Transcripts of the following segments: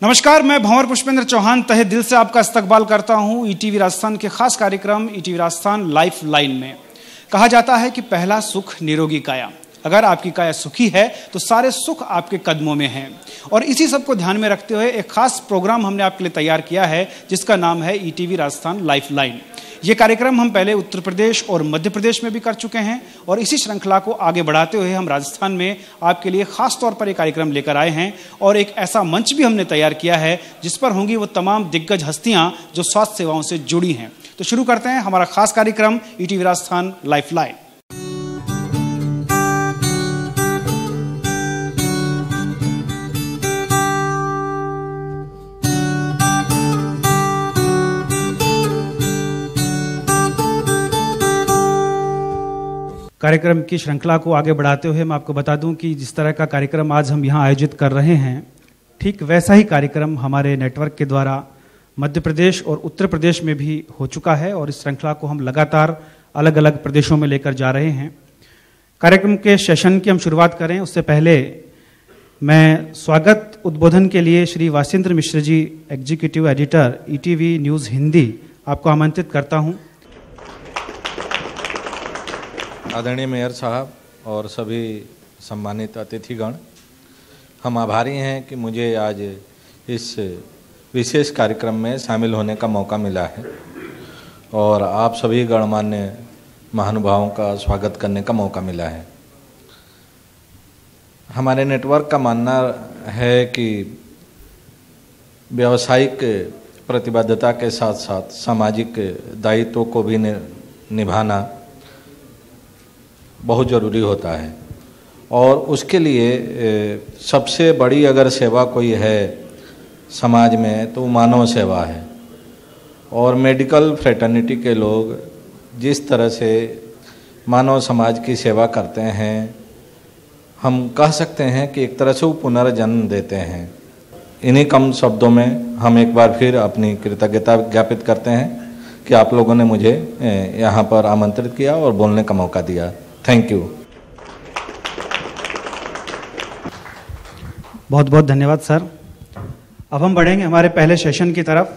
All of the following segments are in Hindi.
नमस्कार, मैं भंवर पुष्पेंद्र चौहान तहे दिल से आपका इस्तकबाल करता हूं ईटीवी राजस्थान के खास कार्यक्रम ईटीवी राजस्थान लाइफ लाइन में। कहा जाता है कि पहला सुख निरोगी काया। अगर आपकी काया सुखी है तो सारे सुख आपके कदमों में हैं। और इसी सब को ध्यान में रखते हुए एक खास प्रोग्राम हमने आपके लिए तैयार किया है जिसका नाम है ईटीवी राजस्थान लाइफ लाइन। ये कार्यक्रम हम पहले उत्तर प्रदेश और मध्य प्रदेश में भी कर चुके हैं और इसी श्रृंखला को आगे बढ़ाते हुए हम राजस्थान में आपके लिए खास तौर पर एक कार्यक्रम लेकर आए हैं और एक ऐसा मंच भी हमने तैयार किया है जिस पर होंगी वो तमाम दिग्गज हस्तियां जो स्वास्थ्य सेवाओं से जुड़ी हैं। तो शुरू करते हैं हमारा खास कार्यक्रम ईटीवी राजस्थान लाइफ लाइन। कार्यक्रम की श्रृंखला को आगे बढ़ाते हुए मैं आपको बता दूं कि जिस तरह का कार्यक्रम आज हम यहां आयोजित कर रहे हैं, ठीक वैसा ही कार्यक्रम हमारे नेटवर्क के द्वारा मध्य प्रदेश और उत्तर प्रदेश में भी हो चुका है और इस श्रृंखला को हम लगातार अलग अलग प्रदेशों में लेकर जा रहे हैं। कार्यक्रम के सेशन की हम शुरुआत करें उससे पहले मैं स्वागत उद्बोधन के लिए Shri Vasindra Mishra ji, executive editor ETV news Hindi, आपको आमंत्रित करता हूँ। आदरणीय मेयर साहब और सभी सम्मानित अतिथिगण, हम आभारी हैं कि मुझे आज इस विशेष कार्यक्रम में शामिल होने का मौका मिला है और आप सभी गणमान्य महानुभावों का स्वागत करने का मौका मिला है। हमारे नेटवर्क का मानना है कि व्यावसायिक प्रतिबद्धता के साथ साथ सामाजिक दायित्वों को भी निभाना बहुत ज़रूरी होता है और उसके लिए सबसे बड़ी अगर सेवा कोई है समाज में तो मानव सेवा है। और मेडिकल फ्रेटर्निटी के लोग जिस तरह से मानव समाज की सेवा करते हैं, हम कह सकते हैं कि एक तरह से वो पुनर्जन्म देते हैं। इन्हीं कम शब्दों में हम एक बार फिर अपनी कृतज्ञता ज्ञापित करते हैं कि आप लोगों ने मुझे यहाँ पर आमंत्रित किया और बोलने का मौका दिया। Thank you. बहुत बहुत धन्यवाद सर। अब हम बढ़ेंगे हमारे पहले सेशन की तरफ,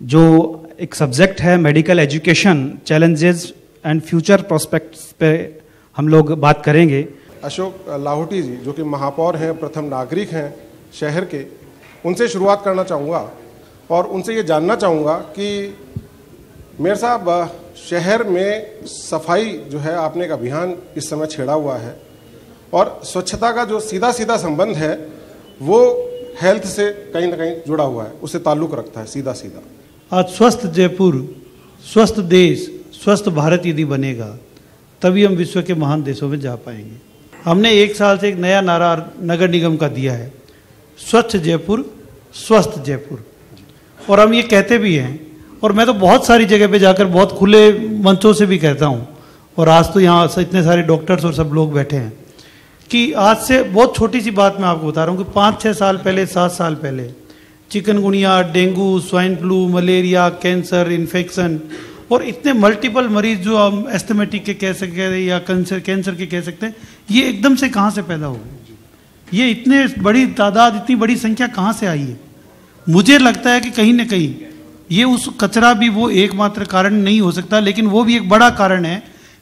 जो एक सब्जेक्ट है medical education challenges and future prospects पे हम लोग बात करेंगे। अशोक लाहौटी जी, जो कि महापौर हैं, प्रथम नागरिक हैं शहर के, उनसे शुरुआत करना चाहूँगा और उनसे ये जानना चाहूँगा कि मेयर साहब, शहर में सफाई जो है आपने एक अभियान इस समय छेड़ा हुआ है और स्वच्छता का जो सीधा सीधा संबंध है वो हेल्थ से कहीं ना कहीं जुड़ा हुआ है, उससे ताल्लुक़ रखता है सीधा सीधा। आज स्वस्थ जयपुर, स्वस्थ देश, स्वस्थ भारत यदि बनेगा तभी हम विश्व के महान देशों में जा पाएंगे। हमने एक साल से एक नया नारा नगर निगम का दिया है, स्वच्छ जयपुर, स्वस्थ जयपुर। और हम ये कहते भी हैं और मैं तो बहुत सारी जगह पे जाकर बहुत खुले मंचों से भी कहता हूँ, और आज तो यहाँ इतने सारे डॉक्टर्स और सब लोग बैठे हैं कि आज से बहुत छोटी सी बात मैं आपको बता रहा हूँ कि 5-6 साल पहले, 7 साल पहले chikungunya, dengue, swine flu, malaria, cancer, infection और इतने मल्टीपल मरीज जो हम एस्थमेटिक के कह सकते हैं या कैंसर के कह सकते हैं, ये एकदम से कहाँ से पैदा हो गए? ये इतने बड़ी तादाद, इतनी बड़ी संख्या कहाँ से आई है? मुझे लगता है कि कहीं ना कहीं ये उस कचरा भी वो एकमात्र कारण नहीं हो सकता, लेकिन वो भी एक बड़ा कारण है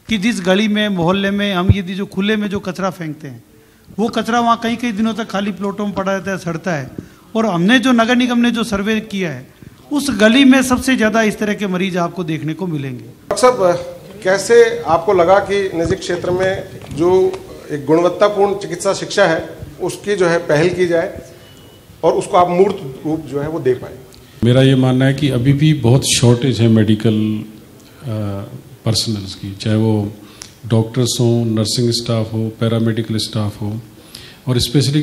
कि जिस गली में, मोहल्ले में हम ये जो खुले में जो कचरा फेंकते हैं, वो कचरा वहाँ कई कई दिनों तक खाली प्लॉटों में पड़ा रहता है, सड़ता है। और हमने जो नगर निगम ने जो सर्वे किया है, उस गली में सबसे ज़्यादा इस तरह के मरीज आपको देखने को मिलेंगे। डॉक्टर साहब, कैसे आपको लगा कि निजी क्षेत्र में जो एक गुणवत्तापूर्ण चिकित्सा शिक्षा है उसकी जो है पहल की जाए और उसको आप मूर्त रूप जो है वो दे पाए? मेरा ये मानना है कि अभी भी बहुत शॉर्टेज है मेडिकल पर्सनल्स की, चाहे वो डॉक्टर्स हों, नर्सिंग स्टाफ हो, पैरामेडिकल स्टाफ हो, और स्पेशली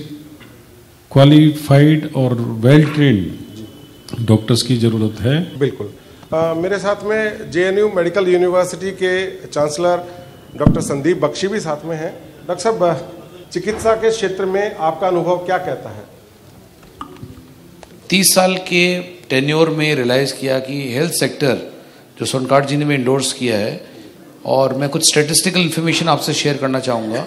क्वालिफाइड और वेल ट्रेन्ड डॉक्टर्स की ज़रूरत है। बिल्कुल। मेरे साथ में जेएनयू मेडिकल यूनिवर्सिटी के चांसलर डॉक्टर संदीप बख्शी भी साथ में हैं। डॉक्टर साहब, चिकित्सा के क्षेत्र में आपका अनुभव क्या कहता है? 30 साल के टेन्योर में रियलाइज़ किया कि हेल्थ सेक्टर जो सोनकार्ड जी ने भी इंडोर्स किया है, और मैं कुछ स्टैटिस्टिकल इन्फॉर्मेशन आपसे शेयर करना चाहूँगा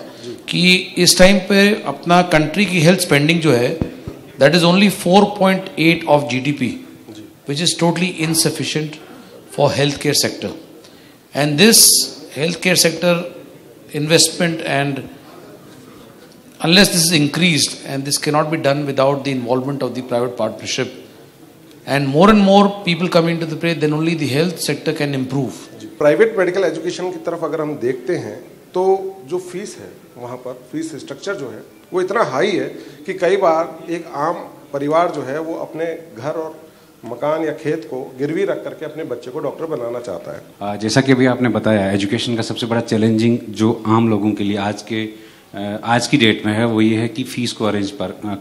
कि इस टाइम पे अपना कंट्री की हेल्थ स्पेंडिंग जो है that is only 4.8 of GDP, which is totally insufficient for healthcare sector. And this healthcare sector investment, and unless this is increased, and this cannot be done without the involvement of the private partnership, and more people come into the play, then only the health sector can improve. Private medical education की तरफ अगर हम देखते हैं तो जो फीस है वहाँ पर फीस स्ट्रक्चर जो है वो इतना हाई है कि कई बार एक आम परिवार जो है वो अपने घर और मकान या खेत को गिरवी रख करके अपने बच्चे को डॉक्टर बनाना चाहता है। जैसा कि अभी आपने बताया, एजुकेशन का सबसे बड़ा चैलेंजिंग जो आम लोगों के लिए आज की डेट में है वो ये है कि फीस को अरेंज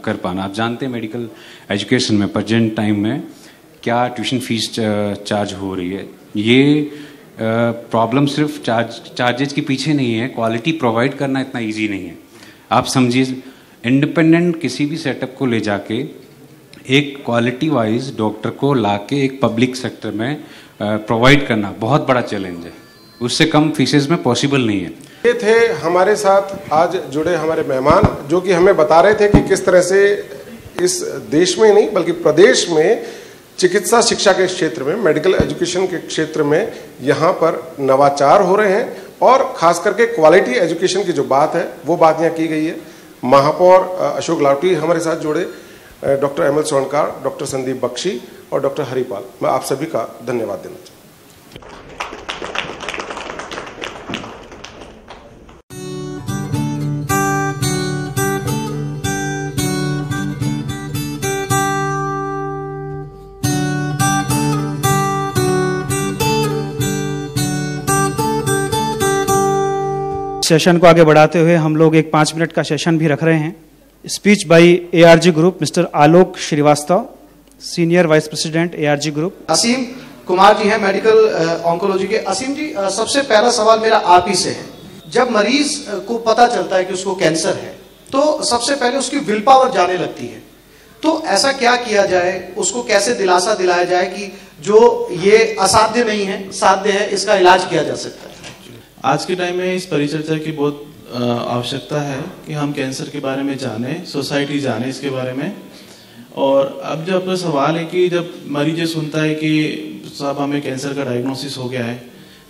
कर पाना। आप जानते हैं मेडिकल एजुकेशन में प्रेजेंट टाइम में क्या ट्यूशन फीस चार्ज हो रही है। ये प्रॉब्लम सिर्फ चार्जेस के पीछे नहीं है, क्वालिटी प्रोवाइड करना इतना इजी नहीं है। आप समझिए, इंडिपेंडेंट किसी भी सेटअप को ले जाके एक क्वालिटी वाइज डॉक्टर को लाके एक पब्लिक सेक्टर में प्रोवाइड करना बहुत बड़ा चैलेंज है। उससे कम फीसेस में पॉसिबल नहीं है। ये थे हमारे साथ आज जुड़े हमारे मेहमान, जो कि हमें बता रहे थे कि किस तरह से इस देश में नहीं बल्कि प्रदेश में चिकित्सा शिक्षा के क्षेत्र में, मेडिकल एजुकेशन के क्षेत्र में यहाँ पर नवाचार हो रहे हैं और खास करके क्वालिटी एजुकेशन की जो बात है वो बात यहाँ की गई है। महापौर अशोक लाहोटी हमारे साथ जुड़े, doctor ML Sonkar, doctor Sandeep Bakshi और डॉक्टर हरिपाल, मैं आप सभी का धन्यवाद देना चाहूँगा। सेशन को आगे बढ़ाते हुए हम लोग एक 5 मिनट का सेशन भी रख रहे हैं। Speech by ARG group, mister Alok Srivastava, senior vice president ARG group. Aseem Kumar ji हैं मेडिकल ऑन्कोलॉजी के। असीम जी, सबसे पहला सवाल मेरा आप ही से है। जब मरीज को पता चलता है कि उसको कैंसर है तो सबसे पहले उसकी विल पावर जाने लगती है, तो ऐसा क्या किया जाए, उसको कैसे दिलासा दिलाया जाए कि जो ये असाध्य नहीं है, साध्य है, इसका इलाज किया जा सकता है? आज के टाइम में इस परिचर्चा की बहुत आवश्यकता है कि हम कैंसर के बारे में जाने, सोसाइटी जाने इसके बारे में। और अब जब आपका सवाल है कि जब मरीज सुनता है कि साहब हमें कैंसर का डायग्नोसिस हो गया है,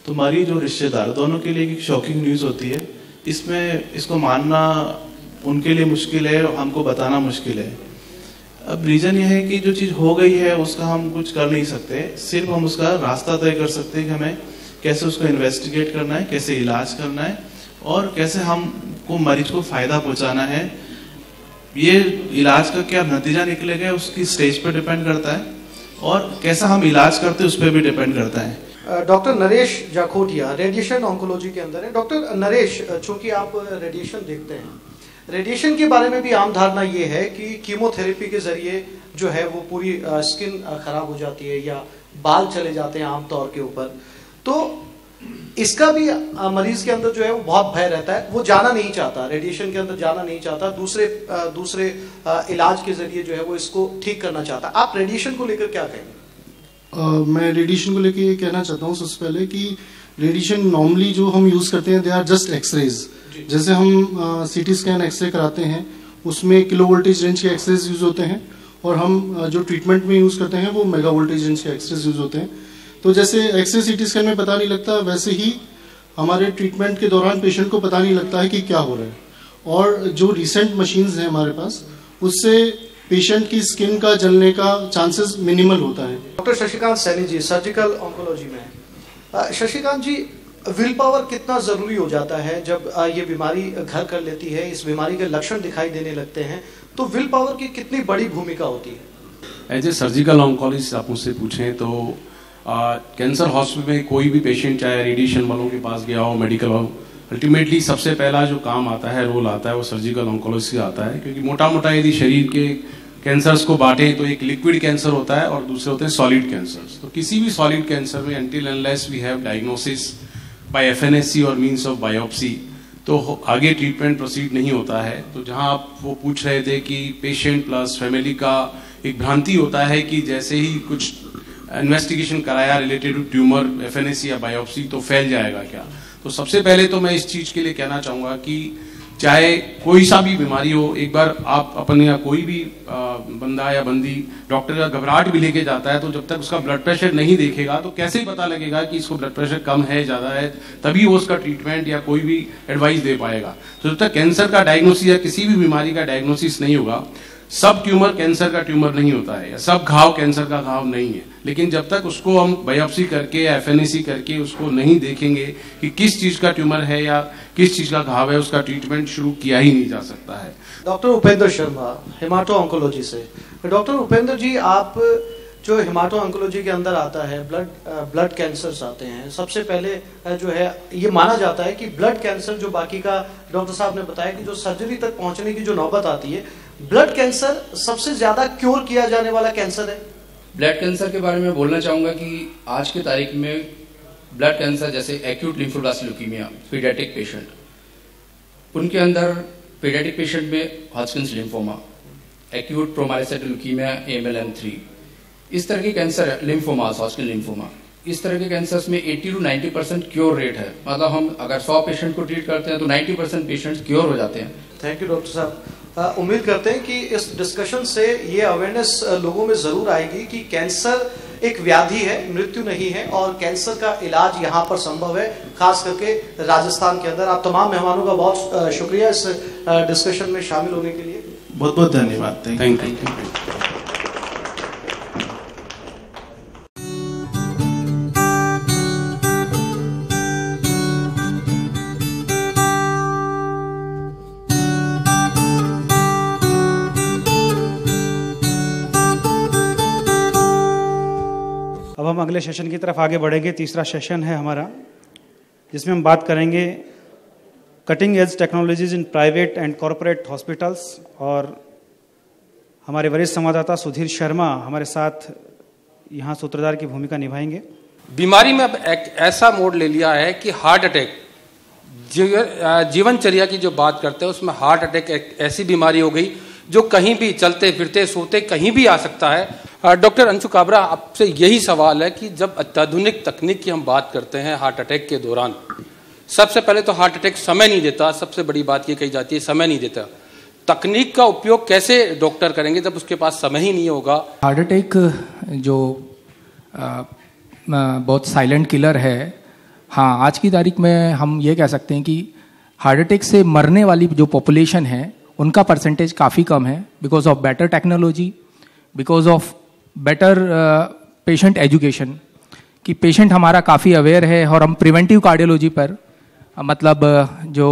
तो मरीज और रिश्तेदार दोनों के लिए एक शॉकिंग न्यूज़ होती है। इसमें इसको मानना उनके लिए मुश्किल है और हमको बताना मुश्किल है। अब रीज़न यह है कि जो चीज़ हो गई है उसका हम कुछ कर नहीं सकते, सिर्फ हम उसका रास्ता तय कर सकते हैं कि हमें कैसे उसको इन्वेस्टिगेट करना है, कैसे इलाज करना है और कैसे हमको मरीज को फायदा पहुंचाना है। ये इलाज का क्या नतीजा निकलेगा उसकी स्टेज पे डिपेंड करता है और कैसा हम इलाज करते हैं उस पर भी डिपेंड करता है। Doctor Naresh Jakhotia radiation oncology के अंदर है। डॉक्टर नरेश, चूंकि आप रेडिएशन देखते हैं, रेडिएशन के बारे में भी आम धारणा ये है कि कीमोथेरेपी के जरिए जो है वो पूरी स्किन खराब हो जाती है या बाल चले जाते हैं आमतौर के ऊपर, तो इसका भी मरीज के अंदर जो है वो बहुत भय रहता है, वो जाना नहीं चाहता, रेडिएशन के अंदर जाना नहीं चाहता, दूसरे इलाज के जरिए जो है वो इसको ठीक करना चाहता है। आप रेडिएशन को लेकर क्या कहेंगे? मैं रेडिएशन को लेकर ये कहना चाहता हूँ सबसे पहले कि रेडिएशन नॉर्मली जो हम यूज करते हैं दे आर जस्ट एक्सरेज। जैसे हम सीटी स्कैन एक्सरे कराते हैं उसमें किलो वोल्टेज रेंज के एक्सरेज यूज होते हैं और हम जो ट्रीटमेंट में यूज करते हैं वो मेगा वोल्टेज रेंज के एक्सरेज यूज होते हैं। तो जैसे एक्सरे सीटी स्कैन में पता नहीं लगता, वैसे ही हमारे ट्रीटमेंट के दौरान पेशेंट को पता नहीं लगता है कि क्या हो रहा है। और जो रिसेंट मशीन्स हैं हमारे पास, उससे पेशेंट की स्किन का जलने का चांसेस मिनिमल होता है। Doctor Shashikant Saini ji surgical oncology में। शशिकांत जी, विल पावर कितना जरूरी हो जाता है जब ये बीमारी घर कर लेती है, इस बीमारी के लक्षण दिखाई देने लगते हैं, तो विल पावर की कितनी बड़ी भूमिका होती है? एज ए सर्जिकल ऑन्कोलॉजिस्ट आप मुझसे पूछें तो कैंसर हॉस्पिटल में कोई भी पेशेंट चाहे रेडिएशन वालों के पास गया हो, मेडिकल हो, अल्टीमेटली सबसे पहला जो काम आता है, रोल आता है, वो सर्जिकल ऑन्कोलॉजिस्ट का आता है। क्योंकि मोटा मोटा यदि शरीर के कैंसर्स को बांटे तो एक लिक्विड कैंसर होता है और दूसरे होते हैं सॉलिड कैंसर्स। तो किसी भी सॉलिड कैंसर में until unless we have diagnosis by FNSC और मीन्स ऑफ बायोप्सी तो आगे ट्रीटमेंट प्रोसीड नहीं होता है। तो जहां आप वो पूछ रहे थे कि पेशेंट प्लस फैमिली का एक भ्रांति होता है कि जैसे ही कुछ इन्वेस्टिगेशन कराया रिलेटेड टू ट्यूमर, FNSC या बायोप्सी तो फैल जाएगा क्या। तो सबसे पहले तो मैं इस चीज के लिए कहना चाहूंगा कि चाहे कोई सा भी बीमारी हो, एक बार आप अपने या कोई भी बंदा या बंदी डॉक्टर का घबराहट भी लेके जाता है, तो जब तक उसका ब्लड प्रेशर नहीं देखेगा तो कैसे पता लगेगा कि इसको ब्लड प्रेशर कम है ज़्यादा है, तभी वो उसका ट्रीटमेंट या कोई भी एडवाइस दे पाएगा। तो जब तक कैंसर का डायग्नोसिस या किसी भी बीमारी का डायग्नोसिस नहीं होगा, सब ट्यूमर कैंसर का ट्यूमर नहीं होता है या सब घाव कैंसर का घाव नहीं है, लेकिन जब तक उसको हम बायोप्सी करके या एफएनएसी करके उसको नहीं देखेंगे कि किस चीज का ट्यूमर है या किस चीज का घाव है, उसका ट्रीटमेंट शुरू किया ही नहीं जा सकता है। डॉक्टर उपेंद्र शर्मा, हेमाटो ऑन्कोलॉजी से। डॉक्टर उपेंद्र जी, आप जो हेमाटो ऑन्कोलॉजी के अंदर आता है, ब्लड कैंसर्स आते हैं, सबसे पहले जो है ये माना जाता है कि ब्लड कैंसर जो बाकी का डॉक्टर साहब ने बताया कि जो सर्जरी तक पहुंचने की जो नौबत आती है, ब्लड कैंसर सबसे ज्यादा क्योर किया जाने वाला कैंसर है। ब्लड कैंसर के बारे में बोलना चाहूंगा कि आज की तारीख में ब्लड कैंसर जैसे acute lymphoblastic leukaemia, paediatric patient, उनके अंदर पीडियाट्रिक पेशेंट में Hodgkin's lymphoma, acute promyelocytic leukaemia AML-M3, इस तरह के कैंसर, लिम्फोमास, हॉजकिन लिम्फोमा, इस तरह के कैंसर्स में 80 to 90% क्योर रेट है। मतलब हम अगर 100 पेशेंट को ट्रीट करते हैं तो 90% पेशेंट्स क्योर हो जाते हैं। थैंक यू डॉक्टर साहब। उम्मीद करते हैं कि इस डिस्कशन से ये अवेयरनेस लोगों में जरूर आएगी कि कैंसर एक व्याधि है, मृत्यु नहीं है, और कैंसर का इलाज यहाँ पर संभव है, खास करके राजस्थान के अंदर। आप तमाम मेहमानों का बहुत शुक्रिया इस डिस्कशन में शामिल होने के लिए। बहुत बहुत धन्यवाद। Thank you. अब हम अगले सेशन की तरफ आगे बढ़ेंगे। तीसरा सेशन है हमारा, जिसमें हम बात करेंगे cutting edge technologies in private and corporate hospitals, और हमारे वरिष्ठ संवाददाता सुधीर शर्मा हमारे साथ यहाँ सूत्रधार की भूमिका निभाएंगे। बीमारी में अब एक ऐसा मोड़ ले लिया है कि हार्ट अटैक, जीवनचर्या की जो बात करते हैं उसमें हार्ट अटैक एक ऐसी बीमारी हो गई जो कहीं भी चलते फिरते सोते कहीं भी आ सकता है। डॉक्टर अंशु काबरा, आपसे यही सवाल है कि जब अत्याधुनिक तकनीक की हम बात करते हैं हार्ट अटैक के दौरान, सबसे पहले तो हार्ट अटैक समय नहीं देता, सबसे बड़ी बात ये कही जाती है समय नहीं देता। तकनीक का उपयोग कैसे डॉक्टर करेंगे जब उसके पास समय ही नहीं होगा? हार्ट अटैक जो बहुत साइलेंट किलर है, हाँ, आज की तारीख में हम ये कह सकते हैं कि हार्ट अटैक से मरने वाली जो पॉपुलेशन है उनका परसेंटेज काफ़ी कम है, because of better technology, because of better patient education, कि पेशेंट हमारा काफ़ी अवेयर है। और हम प्रिवेंटिव कार्डियोलॉजी पर, मतलब जो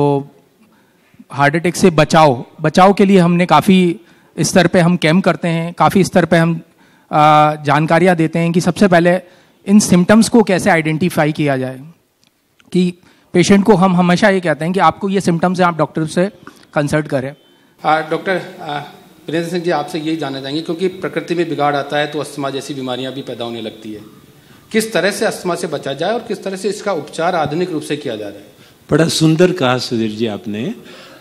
हार्ट अटैक से बचाव के लिए हमने काफ़ी स्तर पे हम कैम्प करते हैं, काफ़ी स्तर पे हम जानकारियाँ देते हैं कि सबसे पहले इन सिम्टम्स को कैसे आइडेंटिफाई किया जाए। कि पेशेंट को हम हमेशा ये कहते हैं कि आपको ये सिम्टम्स हैं, आप डॉक्टर से कंसल्ट करें। डॉक्टर वीरेंद्र सिंह जी, आपसे यही जानना चाहेंगे, क्योंकि प्रकृति में बिगाड़ आता है तो अस्थमा जैसी बीमारियां भी पैदा होने लगती है, किस तरह से अस्थमा से बचा जाए और किस तरह से इसका उपचार आधुनिक रूप से किया जा रहा है? बड़ा सुंदर कहा सुधीर जी आपने।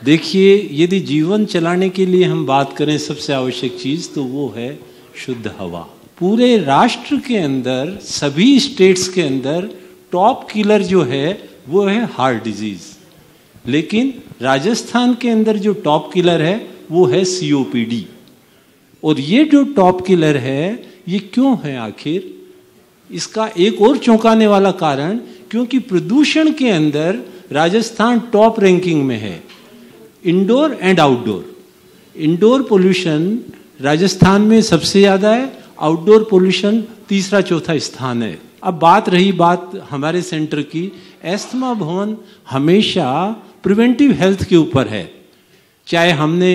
देखिए, यदि जीवन चलाने के लिए हम बात करें सबसे आवश्यक चीज तो वो है शुद्ध हवा। पूरे राष्ट्र के अंदर, सभी स्टेट्स के अंदर टॉप किलर जो है वो है हार्ट डिजीज, लेकिन राजस्थान के अंदर जो टॉप किलर है वो है COPD। और ये जो टॉप किलर है ये क्यों है आखिर? इसका एक और चौंकाने वाला कारण, क्योंकि प्रदूषण के अंदर राजस्थान टॉप रैंकिंग में है, indoor and outdoor. Indoor pollution Rajasthan में सबसे ज्यादा है, आउटडोर पोल्यूशन तीसरा चौथा स्थान है। अब बात रही हमारे सेंटर की, एस्थमा भवन हमेशा प्रिवेंटिव हेल्थ के ऊपर है। चाहे हमने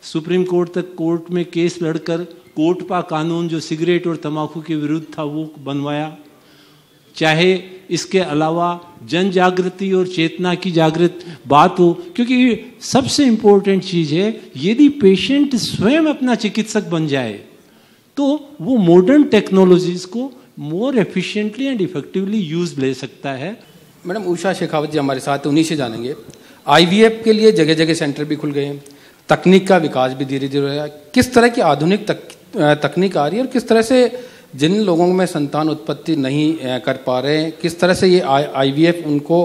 सुप्रीम कोर्ट तक कोर्ट में केस लड़कर कोटपा कानून जो सिगरेट और तंबाकू के विरुद्ध था वो बनवाया, चाहे इसके अलावा जन जागृति और चेतना की जागृत बात हो, क्योंकि सबसे इंपॉर्टेंट चीज है यदि पेशेंट स्वयं अपना चिकित्सक बन जाए तो वो मॉडर्न टेक्नोलॉजीज को मोर एफिशिएंटली एंड इफेक्टिवली यूज ले सकता है। मैडम उषा शेखावत जी हमारे साथ, उन्हीं से जानेंगे। IVF के लिए जगह जगह सेंटर भी खुल गए हैं, तकनीक का विकास भी धीरे धीरे हो रहा है। किस तरह की आधुनिक तकनीक आ रही है और किस तरह से जिन लोगों में संतान उत्पत्ति नहीं कर पा रहे हैं, किस तरह से ये IVF उनको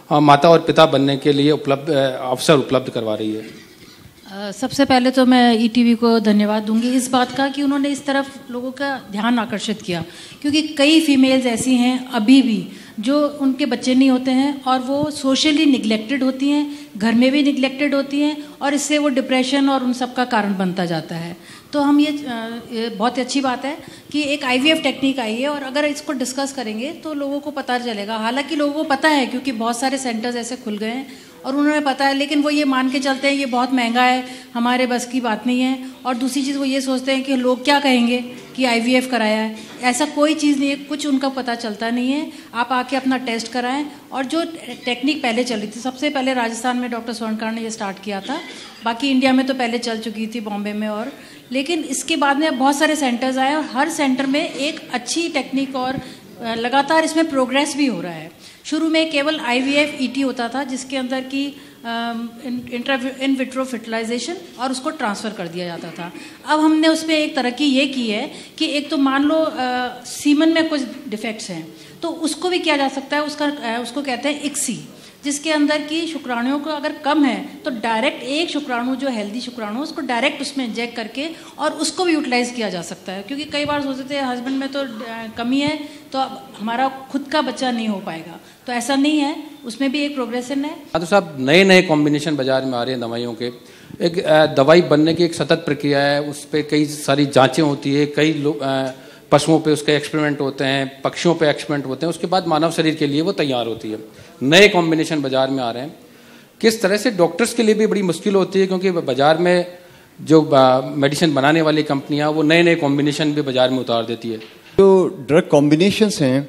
माता और पिता बनने के लिए अवसर उपलब्ध करवा रही है। सबसे पहले तो मैं ईटीवी को धन्यवाद दूंगी इस बात का कि उन्होंने इस तरफ लोगों का ध्यान आकर्षित किया, क्योंकि कई फीमेल्स ऐसी हैं अभी भी जो उनके बच्चे नहीं होते हैं और वो सोशली निगलेक्टेड होती हैं, घर में भी निगलेक्टेड होती हैं और इससे वो डिप्रेशन और उन सब का कारण बनता जाता है। तो हम ये बहुत ही अच्छी बात है कि एक IVF टेक्निक आई है और अगर इसको डिस्कस करेंगे तो लोगों को पता चलेगा। हालांकि लोगों को पता है क्योंकि बहुत सारे सेंटर्स ऐसे खुल गए हैं और उन्होंने पता है, लेकिन वो ये मान के चलते हैं ये बहुत महंगा है, हमारे बस की बात नहीं है। और दूसरी चीज़ वो ये सोचते हैं कि लोग क्या कहेंगे कि IVF कराया है। ऐसा कोई चीज़ नहीं है, कुछ उनका पता चलता नहीं है। आप आके अपना टेस्ट कराएं। और जो टेक्निक पहले चल रही थी, सबसे पहले राजस्थान में डॉक्टर स्वर्णकार ने ये स्टार्ट किया था, बाकी इंडिया में तो पहले चल चुकी थी बॉम्बे में, और लेकिन इसके बाद में बहुत सारे सेंटर्स आए और हर सेंटर में एक अच्छी टेक्निक और लगातार इसमें प्रोग्रेस भी हो रहा है। शुरू में केवल IVF ET होता था जिसके अंदर की इन विट्रो फर्टिलाइजेशन और उसको ट्रांसफ़र कर दिया जाता था। अब हमने उसमें एक तरक्की ये की है कि एक तो मान लो सीमन में कुछ डिफेक्ट्स हैं तो उसको भी किया जा सकता है। उसको कहते हैं ICSI, जिसके अंदर की शुक्राणुओं को अगर कम है तो डायरेक्ट एक शुक्राणु जो हेल्दी शुक्राणु उसको डायरेक्ट उसमें इंजेक्ट करके और उसको भी यूटिलाइज किया जा सकता है। क्योंकि कई बार सोचते थे हस्बैंड में तो कमी है तो हमारा खुद का बच्चा नहीं हो पाएगा, तो ऐसा नहीं है, उसमें भी एक प्रोग्रेशन है। तो साहब नए कॉम्बिनेशन बाजार में आ रहे हैं दवाइयों के। एक दवाई बनने की एक सतत प्रक्रिया है, उस पर कई सारी जाँचें होती है, कई लोग पशुओं पे उसके एक्सपेरिमेंट होते हैं, पक्षियों पे एक्सपेरिमेंट होते हैं, उसके बाद मानव शरीर के लिए वो तैयार होती है। नए कॉम्बिनेशन बाजार में आ रहे हैं, किस तरह से डॉक्टर्स के लिए भी बड़ी मुश्किल होती है क्योंकि बाजार में जो मेडिसिन बनाने वाली कंपनियां वो नए कॉम्बिनेशन भी बाजार में उतार देती है। जो ड्रग कॉम्बिनेशंस हैं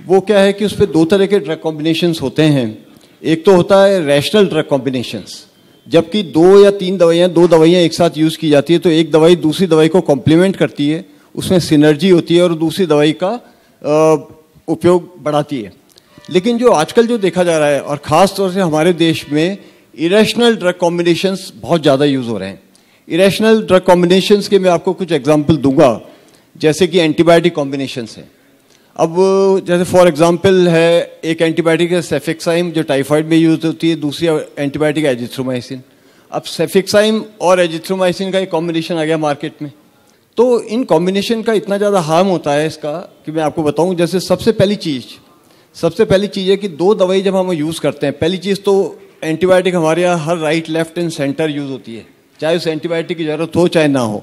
वो क्या है कि उस पर दो तरह के ड्रग कॉम्बिनेशंस होते हैं। एक तो होता है रैशनल ड्रग कॉम्बिनेशंस, जबकि 2 या 3 दवाइयाँ, 2 दवाइयाँ एक साथ यूज़ की जाती है तो एक दवाई दूसरी दवाई को कॉम्प्लीमेंट करती है, उसमें सिनर्जी होती है और दूसरी दवाई का उपयोग बढ़ाती है। लेकिन जो आजकल जो देखा जा रहा है और ख़ास तौर से हमारे देश में इरेशनल ड्रग कॉम्बिनेशंस बहुत ज़्यादा यूज़ हो रहे हैं। इरेशनल ड्रग कॉम्बिनेशंस के मैं आपको कुछ एग्जांपल दूंगा, जैसे कि एंटीबायोटिक कॉम्बिनेशंस हैं। अब जैसे फॉर एग्जांपल है एक एंटीबायोटिक है सेफिक्साइम जो टाइफाइड में यूज़ होती है, दूसरी एंटीबायोटिक एजिथ्रोमाइसिन। अब सेफिक्साइम और एजिथ्रोमाइसिन का एक कॉम्बिनेशन आ गया मार्केट में, तो इन कॉम्बिनेशन का इतना ज़्यादा हार्म होता है इसका कि मैं आपको बताऊं। जैसे सबसे पहली चीज़ है कि 2 दवाई जब हम यूज़ करते हैं, पहली चीज़ तो एंटीबायोटिक हमारे यहाँ हर right, left and centre use होती है, चाहे उस एंटीबायोटिक की ज़रूरत हो चाहे ना हो।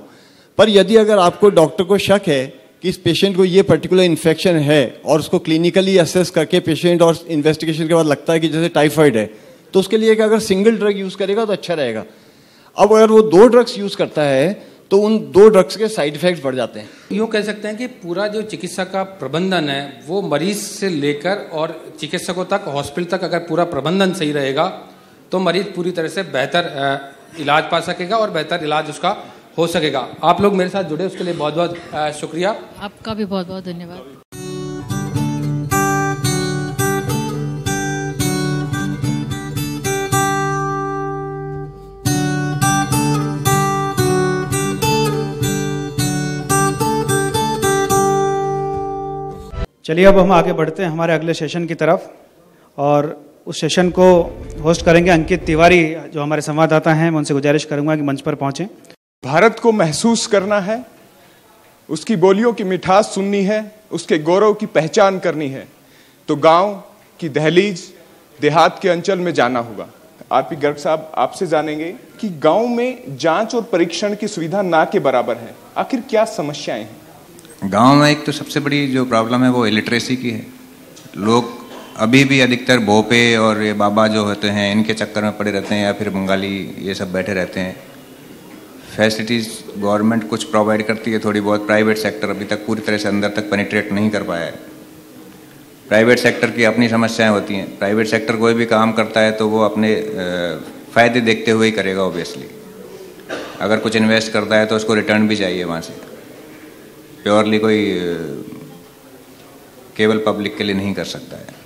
पर यदि अगर आपको डॉक्टर को शक है कि इस पेशेंट को ये पर्टिकुलर इन्फेक्शन है और उसको क्लिनिकली असेस करके पेशेंट और इन्वेस्टिगेशन के बाद लगता है कि जैसे टाइफाइड है, तो उसके लिए अगर सिंगल ड्रग यूज़ करेगा तो अच्छा रहेगा। अब अगर वो 2 ड्रग्स यूज़ करता है तो उन 2 ड्रग्स के साइड इफेक्ट्स बढ़ जाते हैं। यूँ कह सकते हैं कि पूरा जो चिकित्सा का प्रबंधन है वो मरीज से लेकर और चिकित्सकों तक, हॉस्पिटल तक अगर पूरा प्रबंधन सही रहेगा तो मरीज पूरी तरह से बेहतर इलाज पा सकेगा और बेहतर इलाज उसका हो सकेगा। आप लोग मेरे साथ जुड़े उसके लिए बहुत बहुत शुक्रिया। आपका भी बहुत बहुत धन्यवाद। चलिए अब हम आगे बढ़ते हैं हमारे अगले सेशन की तरफ, और उस सेशन को होस्ट करेंगे अंकित तिवारी जो हमारे संवाददाता हैं। मैं उनसे गुजारिश करूंगा कि मंच पर पहुंचें। भारत को महसूस करना है, उसकी बोलियों की मिठास सुननी है, उसके गौरव की पहचान करनी है तो गांव की दहलीज, देहात के अंचल में जाना होगा। आरपी गर्ग साहब, आपसे जानेंगे कि गांव में जांच और परीक्षण की सुविधा ना के बराबर है, आखिर क्या समस्याएं हैं? गांव में एक तो सबसे बड़ी जो प्रॉब्लम है वो इलिटरेसी की है। लोग अभी भी अधिकतर भोपे और ये बाबा जो होते हैं इनके चक्कर में पड़े रहते हैं, या फिर बंगाली ये सब बैठे रहते हैं। फैसिलिटीज़ गवर्नमेंट कुछ प्रोवाइड करती है थोड़ी बहुत, प्राइवेट सेक्टर अभी तक पूरी तरह से अंदर तक पेनिट्रेट नहीं कर पाया है। प्राइवेट सेक्टर की अपनी समस्याएं होती हैं। प्राइवेट सेक्टर कोई भी काम करता है तो वो अपने फ़ायदे देखते हुए ही करेगा ऑब्वियसली। अगर कुछ इन्वेस्ट करता है तो उसको रिटर्न भी चाहिए वहाँ से, प्योरली कोई केवल पब्लिक के लिए नहीं कर सकता है।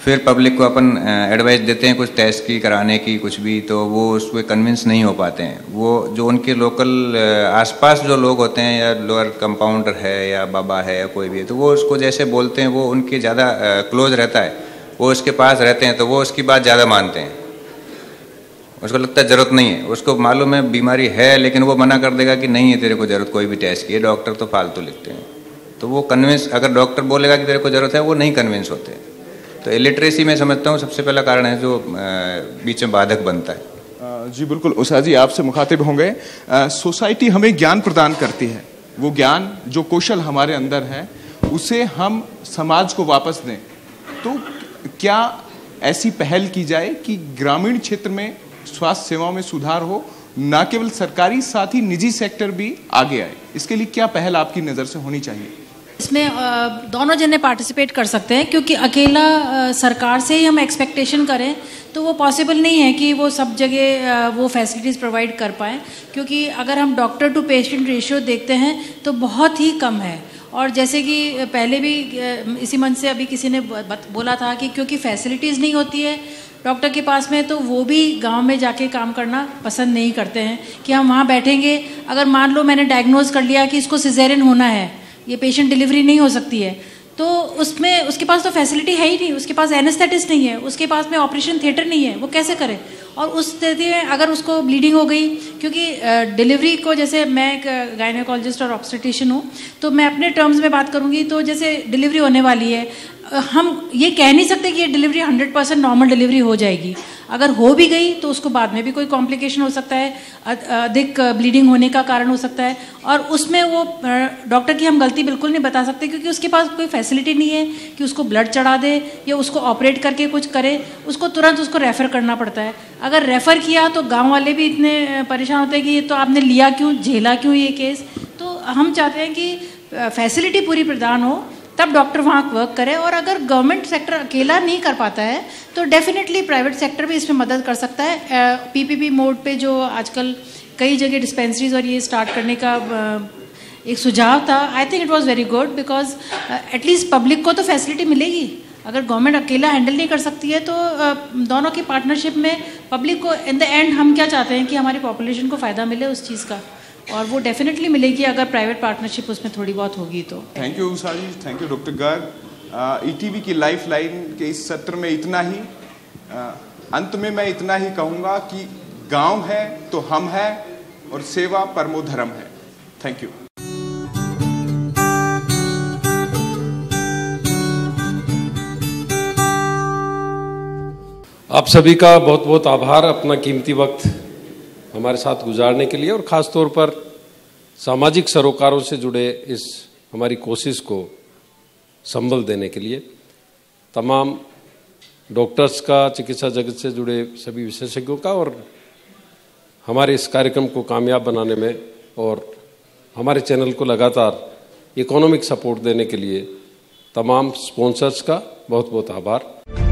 फिर पब्लिक को अपन एडवाइस देते हैं कुछ टेस्ट की, कराने की, कुछ भी, तो वो उस पर कन्विंस नहीं हो पाते हैं। वो जो उनके लोकल आसपास जो लोग होते हैं, या लोअर कंपाउंडर है या बाबा है या कोई भी है, तो वो उसको जैसे बोलते हैं वो उनके ज़्यादा क्लोज रहता है, वो उसके पास रहते हैं तो वो उसकी बात ज़्यादा मानते हैं, उसको लगता है ज़रूरत नहीं है, उसको मालूम है बीमारी है लेकिन वो मना कर देगा कि नहीं है तेरे को ज़रूरत कोई भी टेस्ट की, डॉक्टर तो फालतू लिखते हैं। तो वो कन्विंस, अगर डॉक्टर बोलेगा कि तेरे को ज़रूरत है, वो नहीं कन्विंस होते। तो इलिटरेसी में समझता हूँ सबसे पहला कारण है जो बीच में बाधक बनता है। जी बिल्कुल, उषा जी आपसे मुखातिब होंगे। सोसाइटी हमें ज्ञान प्रदान करती है, वो ज्ञान जो कौशल हमारे अंदर है उसे हम समाज को वापस दें। तो क्या ऐसी पहल की जाए कि ग्रामीण क्षेत्र में स्वास्थ्य सेवाओं में सुधार हो, न केवल सरकारी साथ ही निजी सेक्टर भी आगे आए? इसके लिए क्या पहल आपकी नज़र से होनी चाहिए? इसमें दोनों जने पार्टिसिपेट कर सकते हैं, क्योंकि अकेला सरकार से ही हम एक्सपेक्टेशन करें तो वो पॉसिबल नहीं है कि वो सब जगह वो फैसिलिटीज़ प्रोवाइड कर पाएँ, क्योंकि अगर हम डॉक्टर टू पेशेंट रेशियो देखते हैं तो बहुत ही कम है। और जैसे कि पहले भी इसी मंच से अभी किसी ने बोला था कि क्योंकि फैसिलिटीज़ नहीं होती है डॉक्टर के पास में, तो वो भी गांव में जाके काम करना पसंद नहीं करते हैं कि हम वहाँ बैठेंगे। अगर मान लो मैंने डायग्नोज कर लिया कि इसको सिजेरियन होना है, ये पेशेंट डिलीवरी नहीं हो सकती है, तो उसमें उसके पास तो फैसिलिटी है ही नहीं, उसके पास एनेस्थेटिस्ट नहीं है, उसके पास में ऑपरेशन थिएटर नहीं है, वो कैसे करे? और उस स्थिति में अगर उसको ब्लीडिंग हो गई, क्योंकि डिलीवरी को, जैसे मैं एक गायनेकोलॉजिस्ट और ऑब्स्टेट्रिशियन हूँ, तो मैं अपने टर्म्स में बात करूँगी, तो जैसे डिलीवरी होने वाली है, हम ये कह नहीं सकते कि ये डिलीवरी 100% नॉर्मल डिलीवरी हो जाएगी। अगर हो भी गई तो उसको बाद में भी कोई कॉम्प्लिकेशन हो सकता है, अधिक ब्लीडिंग होने का कारण हो सकता है, और उसमें वो डॉक्टर की हम गलती बिल्कुल नहीं बता सकते, क्योंकि उसके पास कोई फैसिलिटी नहीं है कि उसको ब्लड चढ़ा दे या उसको ऑपरेट करके कुछ करे, उसको तुरंत उसको रेफ़र करना पड़ता है। अगर रेफ़र किया तो गाँव वाले भी इतने परेशान होते हैं कि ये तो आपने लिया क्यों, झेला क्यों ये केस। तो हम चाहते हैं कि फैसिलिटी पूरी प्रदान हो, तब डॉक्टर वहाँ वर्क करे। और अगर गवर्नमेंट सेक्टर अकेला नहीं कर पाता है तो डेफिनेटली प्राइवेट सेक्टर भी इसमें मदद कर सकता है। पीपीपी मोड पे जो आजकल कई जगह डिस्पेंसरीज और ये स्टार्ट करने का एक सुझाव था, I think it was very good, because at least public को तो फैसिलिटी मिलेगी। अगर गवर्नमेंट अकेला हैंडल नहीं कर सकती है तो दोनों की पार्टनरशिप में पब्लिक को, इन द एंड हम क्या चाहते हैं कि हमारी पॉपुलेशन को फ़ायदा मिले उस चीज़ का, और वो डेफिनेटली मिलेगी अगर प्राइवेट पार्टनरशिप उसमें थोड़ी बहुत होगी तो। Thank you Usha ji, thank you doctor Garg. ETV की लाइफ लाइन के इस सत्र में इतना ही। अंत में मैं इतना ही कहूँगा कि गांव है तो हम है और सेवा परमो धर्म है। Thank you. आप सभी का बहुत बहुत आभार अपना कीमती वक्त हमारे साथ गुजारने के लिए, और ख़ास तौर पर सामाजिक सरोकारों से जुड़े इस हमारी कोशिश को संबल देने के लिए। तमाम डॉक्टर्स का, चिकित्सा जगत से जुड़े सभी विशेषज्ञों का, और हमारे इस कार्यक्रम को कामयाब बनाने में और हमारे चैनल को लगातार इकोनॉमिक सपोर्ट देने के लिए तमाम स्पॉन्सर्स का बहुत बहुत आभार।